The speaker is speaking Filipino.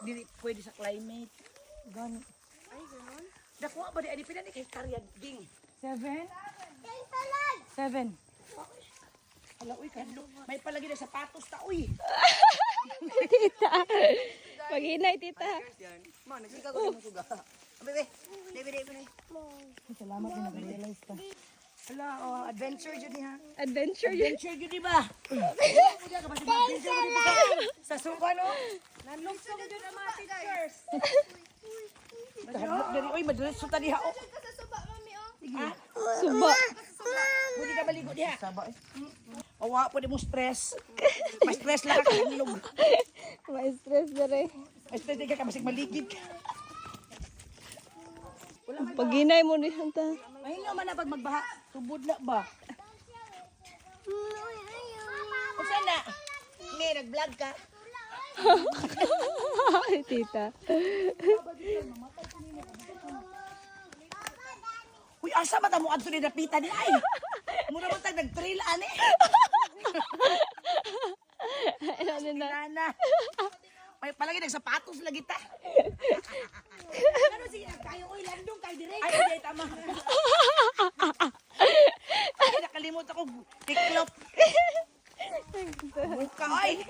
Dili pwede sa climate. Gani. Ay, ganun. Nakuha ba di ani pila ni kay karyad ding. 7. 7. Ala uy kadlo. May palagi na sapatos ta uy. Tita. Paghinay, tita. Ma, nagsiga ko ng suga. Bebe, bebe. Salamat din nag-realize ka. Ala adventure jud ha. Adventure yun. Adventure jud di ba? Sa suka no. Nanlungsong dyan ang mga teachers. Kadlo diri uy madalas suta diha oh. Ka sa suba, mami, oh. Sige. Suba. Pwede ka maligo diha. Saba eh. Awa pwede mo stress. Mas stress lang ka kanilog. May stress na rin. Mas stress ka masig maligid. Paghinay mo din hanta. Mahilo man na pag magbaha. Tubod na ba? O sana? Hindi, nag-vlog ka. Ay, tita. Uy, asa mata mo adto ni napita ni ay. Mura man tag nag-trail ani. Ano na? Nana. May palagi nagsapatos lagi ta. Ano siya kayo oy landong kay dire. Ay, ay tama. Ay, nakalimot ako tiklop. Buka ay.